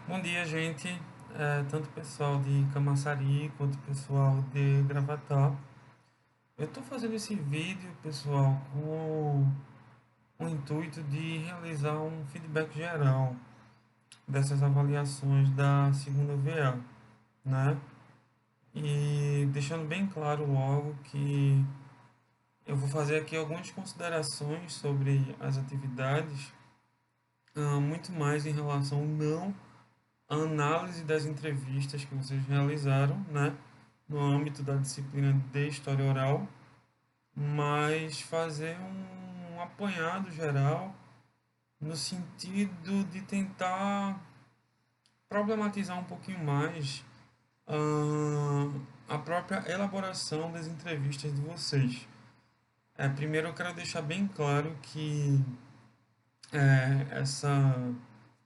Bom dia, gente. Tanto pessoal de Camaçari quanto pessoal de Gravatá. Eu estou fazendo esse vídeo, pessoal, com o intuito de realizar um feedback geral dessas avaliações da segunda VA, né? E deixando bem claro logo que eu vou fazer aqui algumas considerações sobre as atividades, muito mais em relação não à análise das entrevistas que vocês realizaram, né? No âmbito da disciplina de História Oral, mas fazer um apanhado geral no sentido de tentar problematizar um pouquinho mais a própria elaboração das entrevistas de vocês. Primeiro eu quero deixar bem claro que essa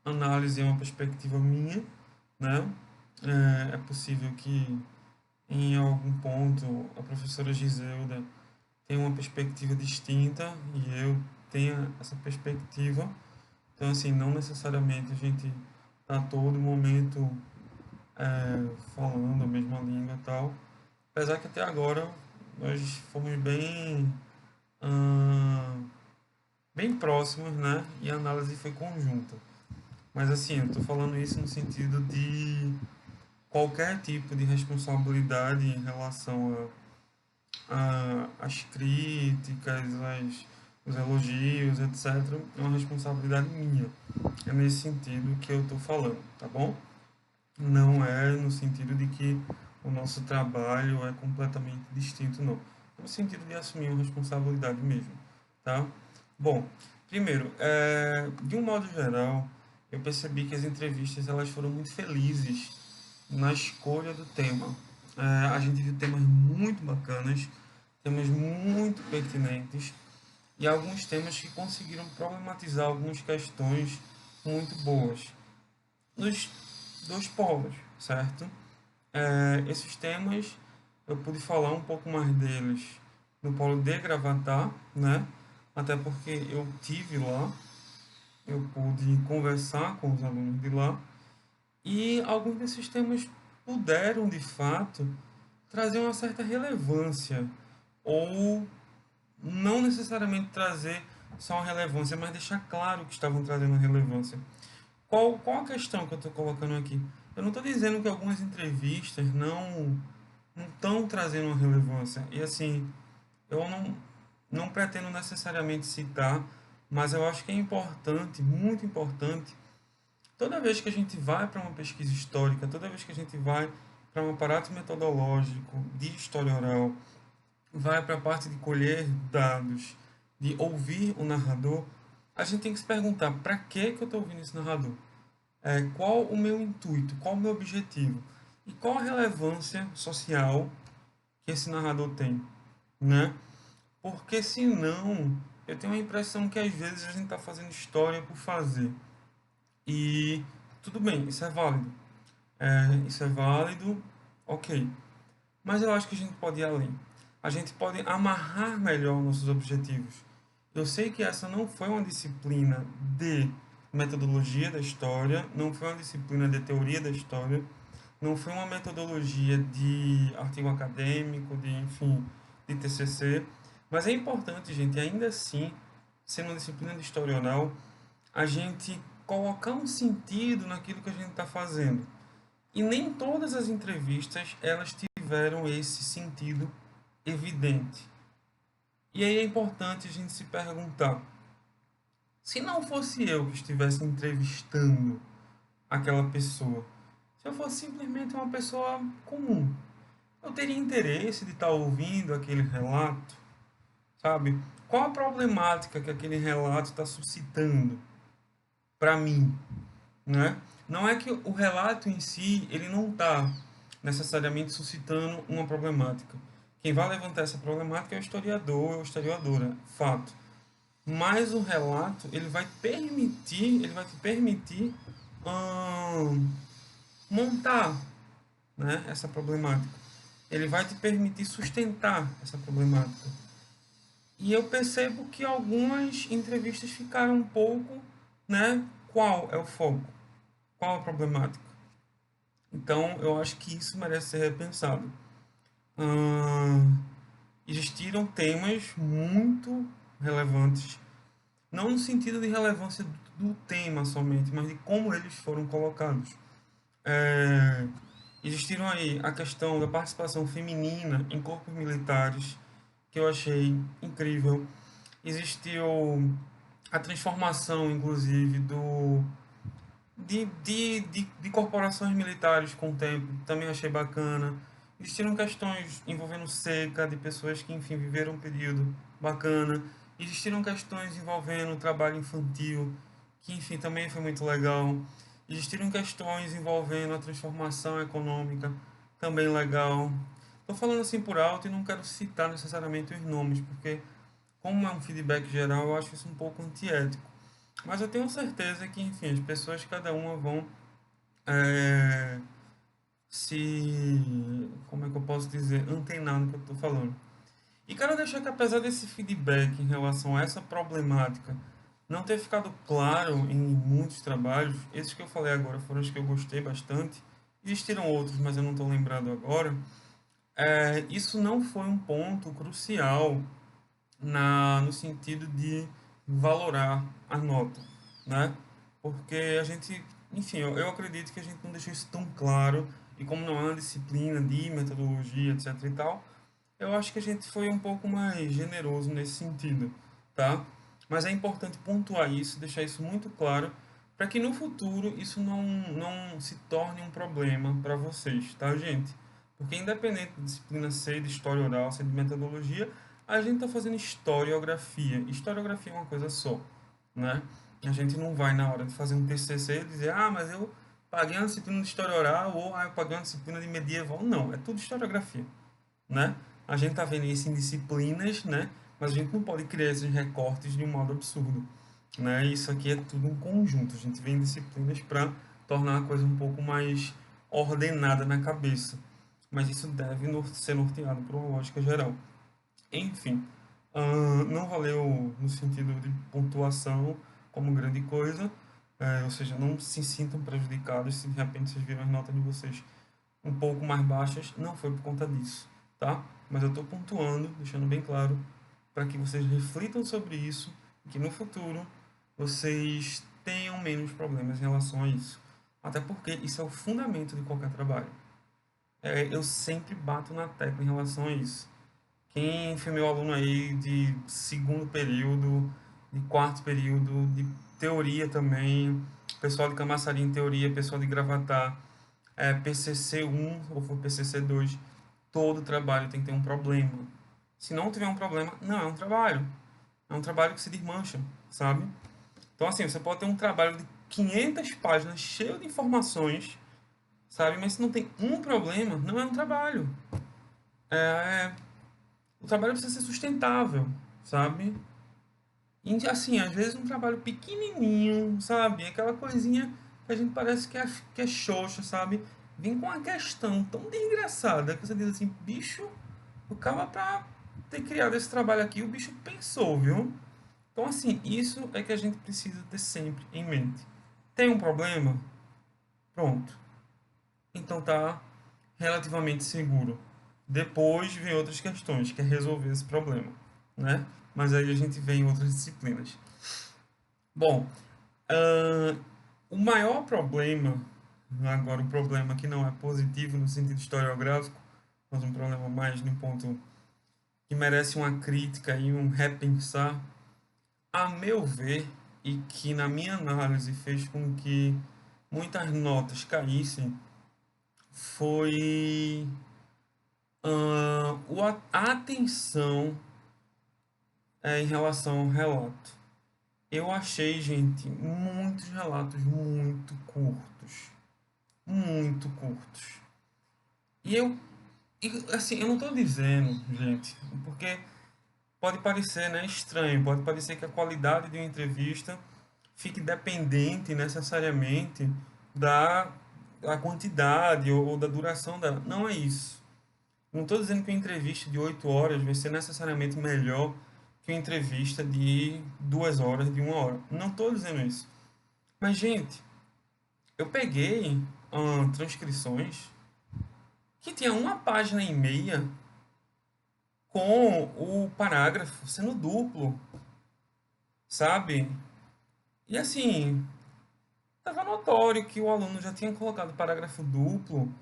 análise é uma perspectiva minha, né? É possível que em algum ponto a professora Giselda tem uma perspectiva distinta e eu tenho essa perspectiva. Então, assim, não necessariamente a gente está a todo momento falando a mesma língua e tal. Apesar que até agora nós fomos ah, bem próximos, né? E a análise foi conjunta. Mas, assim, eu estou falando isso no sentido de qualquer tipo de responsabilidade em relação as críticas, os elogios, etc., é uma responsabilidade minha. É nesse sentido que eu estou falando, tá bom? Não é no sentido de que o nosso trabalho é completamente distinto, não. É no sentido de assumir uma responsabilidade mesmo, tá? Bom, primeiro, de um modo geral, eu percebi que as entrevistas elas foram muito felizes na escolha do tema. A gente viu temas muito bacanas, temas muito pertinentes e alguns temas que conseguiram problematizar algumas questões muito boas nos dois polos, certo? Esses temas eu pude falar um pouco mais deles no polo de Gravatá, né? Até porque eu tive lá, eu pude conversar com os alunos de lá e alguns desses temas puderam de fato trazer uma certa relevância ou não necessariamente trazer só uma relevância, mas deixar claro que estavam trazendo relevância. Qual a questão que eu estou colocando aqui? Eu não estou dizendo que algumas entrevistas não estão trazendo uma relevância. E assim, eu não pretendo necessariamente citar, mas eu acho que é importante, muito importante, toda vez que a gente vai para uma pesquisa histórica, toda vez que a gente vai para um aparato metodológico de história oral, vai para a parte de colher dados, de ouvir o narrador, a gente tem que se perguntar para que eu estou ouvindo esse narrador? Qual o meu intuito? Qual o meu objetivo? E qual a relevância social que esse narrador tem? Né? Porque senão, eu tenho a impressão que às vezes a gente está fazendo história por fazer. E tudo bem, isso é válido. Isso é válido, ok. Mas eu acho que a gente pode ir além. A gente pode amarrar melhor nossos objetivos. Eu sei que essa não foi uma disciplina de metodologia da história, não foi uma disciplina de teoria da história, não foi uma metodologia de artigo acadêmico, de, enfim, de TCC, mas é importante, gente, ainda assim, sendo uma disciplina de história oral, a gente colocar um sentido naquilo que a gente está fazendo. E nem todas as entrevistas elas tiveram esse sentido evidente. E aí é importante a gente se perguntar: se não fosse eu que estivesse entrevistando aquela pessoa, se eu fosse simplesmente uma pessoa comum, eu teria interesse de estar ouvindo aquele relato, sabe? Qual a problemática que aquele relato está suscitando para mim, né? Não é que o relato em si ele não está necessariamente suscitando uma problemática. Quem vai levantar essa problemática é o historiador ou a historiadora, fato. Mas o relato ele vai te permitir hum, montar, né, essa problemática. Ele vai te permitir sustentar essa problemática. E eu percebo que algumas entrevistas ficaram um pouco, né, qual é o foco? Qual a problemática? Então, eu acho que isso merece ser repensado. Ahn, Existiram temas muito relevantes, não no sentido de relevância do tema somente, mas de como eles foram colocados. É, Existiram aí a questão da participação feminina em corpos militares, que eu achei incrível. Existiu a transformação, inclusive, de corporações militares com o tempo, também achei bacana. Existiram questões envolvendo seca, de pessoas que, enfim, viveram um período bacana. Existiram questões envolvendo trabalho infantil, que, enfim, também foi muito legal. Existiram questões envolvendo a transformação econômica, também legal. Estou falando assim por alto e não quero citar necessariamente os nomes, porque, como é um feedback geral, eu acho isso um pouco antiético. Mas eu tenho certeza que, enfim, as pessoas, cada uma vão é, como é que eu posso dizer, antenar no que eu estou falando. E quero deixar que, apesar desse feedback em relação a essa problemática não ter ficado claro em muitos trabalhos, esses que eu falei agora foram os que eu gostei bastante. Existiram outros, mas eu não estou lembrado agora. Isso não foi um ponto crucial no sentido de valorar a nota, né? Porque a gente, enfim, eu acredito que a gente não deixou isso tão claro, e como não é uma disciplina de metodologia, etc e tal, eu acho que a gente foi um pouco mais generoso nesse sentido, tá? Mas é importante pontuar isso, deixar isso muito claro, para que no futuro isso não se torne um problema para vocês, tá, gente? Porque independente da disciplina ser de história oral, ser de metodologia, a gente está fazendo historiografia. Historiografia é uma coisa só, né? A gente não vai na hora de fazer um TCC dizer, ah, mas eu paguei uma disciplina de história oral ou eu paguei uma disciplina de medieval. Não, é tudo historiografia, né? A gente tá vendo isso em disciplinas, né? Mas a gente não pode criar esses recortes de um modo absurdo, né? Isso aqui é tudo um conjunto. A gente vê em disciplinas para tornar a coisa um pouco mais ordenada na cabeça. Mas isso deve ser norteado por uma lógica geral. Enfim, não valeu no sentido de pontuação como grande coisa, ou seja, não se sintam prejudicados se de repente vocês viram as notas de vocês um pouco mais baixas, não foi por conta disso, tá? Mas eu estou pontuando, deixando bem claro, para que vocês reflitam sobre isso e que no futuro vocês tenham menos problemas em relação a isso. Até porque isso é o fundamento de qualquer trabalho. Eu sempre bato na tecla em relação a isso. Quem foi meu aluno aí de segundo período, de quarto período, de teoria também, pessoal de Camaçari em teoria, pessoal de Gravatá, PCC1 ou for PCC2, todo trabalho tem que ter um problema. Se não tiver um problema, não é um trabalho. É um trabalho que se desmancha, sabe? Então, assim, você pode ter um trabalho de 500 páginas cheio de informações, sabe? Mas se não tem um problema, não é um trabalho. É, o trabalho precisa ser sustentável, sabe? E assim, às vezes um trabalho pequenininho, sabe? Aquela coisinha que a gente parece que é xoxa, sabe? Vem com uma questão tão desgraçada que você diz assim, bicho, o cara pra ter criado esse trabalho aqui, o bicho pensou, viu? Então, assim, isso é que a gente precisa ter sempre em mente. Tem um problema? Pronto. Então tá relativamente seguro. Depois vem outras questões, que é resolver esse problema, né? Mas aí a gente vê em outras disciplinas. Bom, ah, o maior problema, agora um problema que não é positivo no sentido historiográfico, mas um problema mais num ponto que merece uma crítica e um repensar, a meu ver, e que na minha análise fez com que muitas notas caíssem, foi a atenção em relação ao relato. Eu achei, gente, muitos relatos muito curtos. Muito curtos. E eu, assim, eu não estou dizendo, gente, porque pode parecer, né, estranho, pode parecer que a qualidade de uma entrevista fique dependente necessariamente da, da quantidade ou da duração dela. Não é isso. Não estou dizendo que uma entrevista de 8 horas vai ser necessariamente melhor que uma entrevista de 2 horas, de 1 hora. Não estou dizendo isso. Mas, gente, eu peguei transcrições que tinha uma página e meia com o parágrafo sendo duplo, sabe? E assim, estava notório que o aluno já tinha colocado parágrafo duplo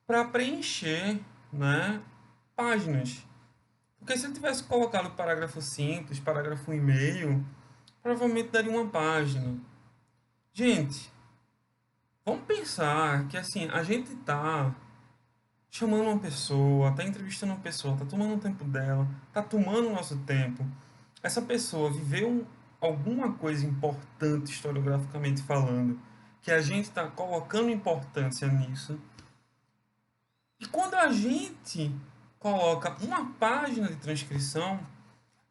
para preencher, né, páginas. Porque se ele tivesse colocado parágrafo simples, parágrafo e meio, provavelmente daria uma página. Gente, vamos pensar que assim, a gente tá chamando uma pessoa, tá entrevistando uma pessoa, tá tomando o tempo dela, tá tomando o nosso tempo. Essa pessoa viveu alguma coisa importante historiograficamente falando, que a gente está colocando importância nisso. E quando a gente coloca uma página de transcrição,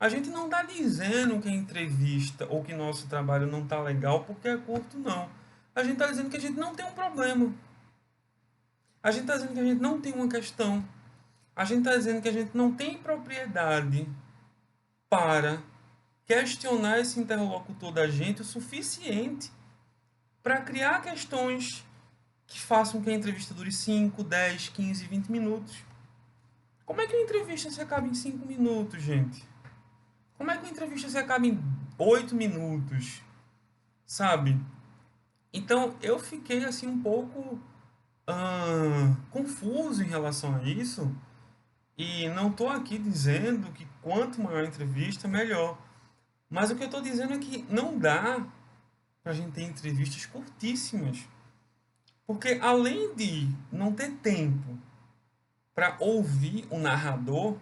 a gente não está dizendo que a entrevista ou que nosso trabalho não está legal porque é curto, não. A gente está dizendo que a gente não tem um problema. A gente está dizendo que a gente não tem uma questão. A gente está dizendo que a gente não tem propriedade para questionar esse interlocutor da gente o suficiente para criar questões que façam que a entrevista dure 5, 10, 15, 20 minutos. Como é que a entrevista se acaba em 5 minutos, gente? Como é que a entrevista se acaba em 8 minutos? Sabe? Então eu fiquei assim um pouco confuso em relação a isso. E não estou aqui dizendo que quanto maior a entrevista, melhor. Mas o que eu estou dizendo é que não dá para a gente ter entrevistas curtíssimas. Porque além de não ter tempo para ouvir o narrador,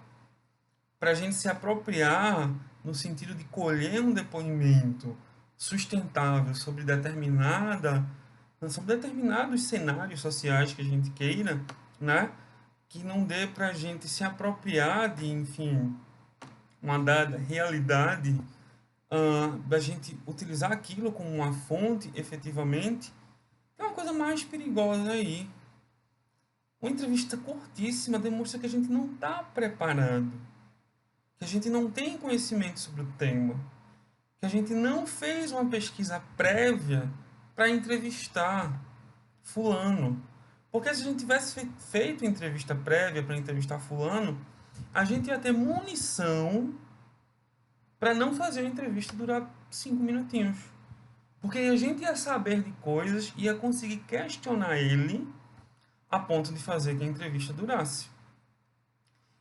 para a gente se apropriar no sentido de colher um depoimento sustentável sobre determinados cenários sociais que a gente queira, né? Que não dê para a gente se apropriar de, enfim, uma dada realidade, da gente utilizar aquilo como uma fonte efetivamente, é uma coisa mais perigosa aí. Uma entrevista curtíssima demonstra que a gente não está preparado, que a gente não tem conhecimento sobre o tema, que a gente não fez uma pesquisa prévia para entrevistar fulano. Porque se a gente tivesse feito entrevista prévia para entrevistar fulano, a gente ia ter munição para não fazer a entrevista durar 5 minutinhos. Porque a gente ia saber de coisas e ia conseguir questionar ele a ponto de fazer que a entrevista durasse.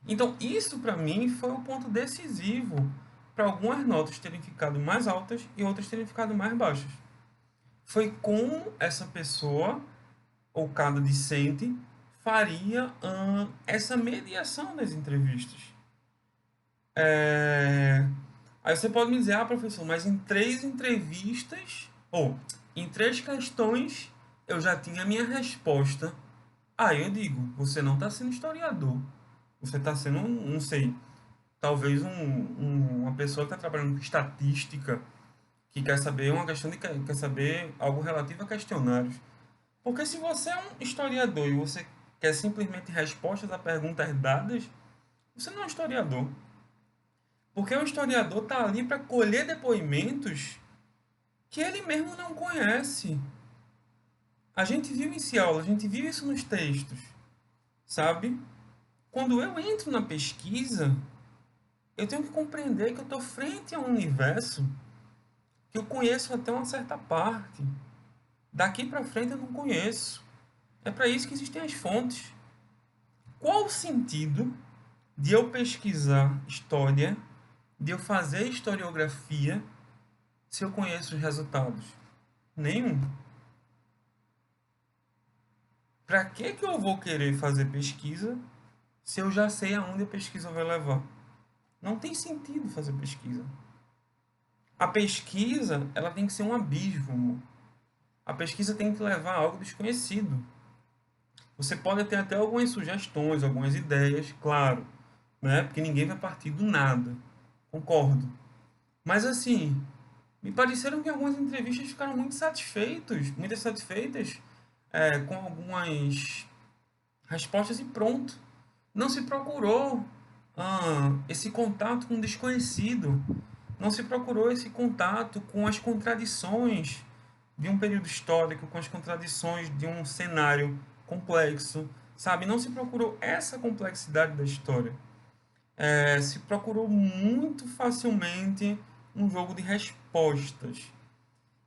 Então, isso para mim foi um ponto decisivo para algumas notas terem ficado mais altas e outras terem ficado mais baixas. Foi como essa pessoa, ou cada discente, faria essa mediação das entrevistas. Aí você pode me dizer, professor, mas em 3 entrevistas, ou em 3 questões, eu já tinha a minha resposta. Aí eu digo, você não está sendo historiador. Você está sendo, não sei, talvez uma pessoa que está trabalhando com estatística, que quer saber uma questão de quer saber algo relativo a questionários. Porque se você é um historiador e você quer simplesmente respostas a perguntas dadas, você não é um historiador. Porque o historiador está ali para colher depoimentos que ele mesmo não conhece. A gente viu isso em aula, a gente viu isso nos textos, sabe? Quando eu entro na pesquisa, eu tenho que compreender que eu estou frente a um universo que eu conheço até uma certa parte. Daqui para frente eu não conheço. É para isso que existem as fontes. Qual o sentido de eu pesquisar história, de eu fazer historiografia, se eu conheço os resultados? Nenhum. Para que eu vou querer fazer pesquisa se eu já sei aonde a pesquisa vai levar? Não tem sentido fazer pesquisa. A pesquisa, ela tem que ser um abismo. A pesquisa tem que levar a algo desconhecido. Você pode ter até algumas sugestões, algumas ideias, claro, né? Porque ninguém vai partir do nada. Concordo. Mas assim, me pareceram que algumas entrevistas ficaram muito satisfeitas com algumas respostas e pronto. Não se procurou esse contato com o desconhecido. Não se procurou esse contato com as contradições de um período histórico, com as contradições de um cenário complexo, sabe? Não se procurou essa complexidade da história. Se procurou muito facilmente um jogo de respostas.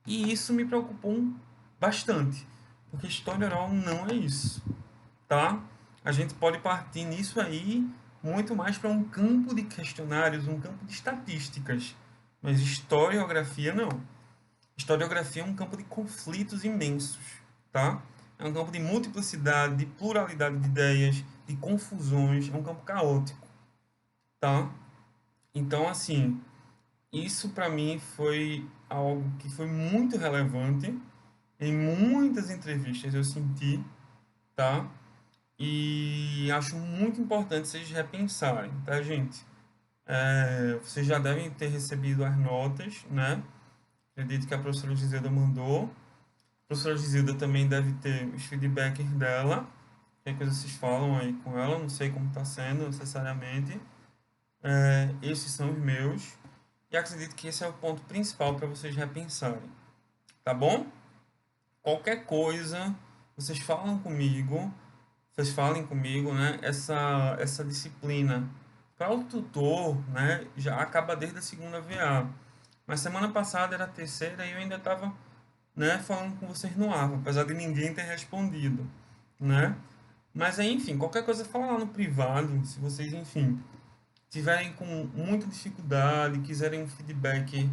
E isso me preocupou bastante, porque história oral não é isso, tá? A gente pode partir nisso aí muito mais para um campo de questionários, um campo de estatísticas, mas historiografia não. Historiografia é um campo de conflitos imensos, tá? É um campo de multiplicidade, de pluralidade de ideias, de confusões, é um campo caótico, tá? Então, assim, isso para mim foi algo que foi muito relevante. Em muitas entrevistas eu senti, tá? E acho muito importante vocês repensarem, tá, gente? Vocês já devem ter recebido as notas, né? Acredito que a professora Giselda mandou. A professora Giselda também deve ter os feedbacks dela. Que coisa vocês falam aí com ela, não sei como está sendo necessariamente. Esses são os meus. E acredito que esse é o ponto principal para vocês repensarem. Tá bom? Qualquer coisa, vocês falam comigo, vocês falem comigo, né? Essa disciplina para o tutor, né? Já acaba desde a segunda VA. Mas semana passada era a terceira e eu ainda estava, né, falando com vocês no ar, apesar de ninguém ter respondido, né? Mas aí, enfim, qualquer coisa fala lá no privado, se vocês, enfim, tiverem com muita dificuldade, quiserem um feedback,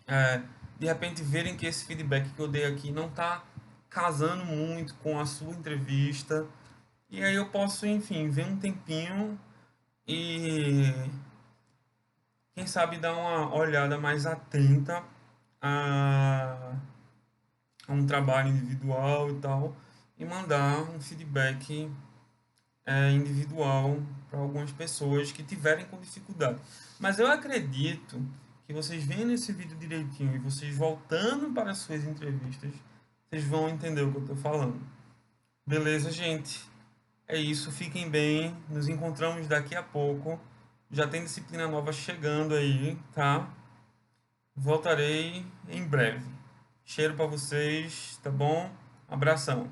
é, de repente verem que esse feedback que eu dei aqui não está casando muito com a sua entrevista, e aí eu posso, enfim, ver um tempinho e quem sabe dar uma olhada mais atenta a, a um trabalho individual e tal, e mandar um feedback individual para algumas pessoas que tiverem com dificuldade. Mas eu acredito que vocês vendo esse vídeo direitinho e vocês voltando para as suas entrevistas, vocês vão entender o que eu estou falando. Beleza, gente? É isso, fiquem bem. Nos encontramos daqui a pouco. Já tem disciplina nova chegando aí, tá? Voltarei em breve. Cheiro para vocês, tá bom? Abração.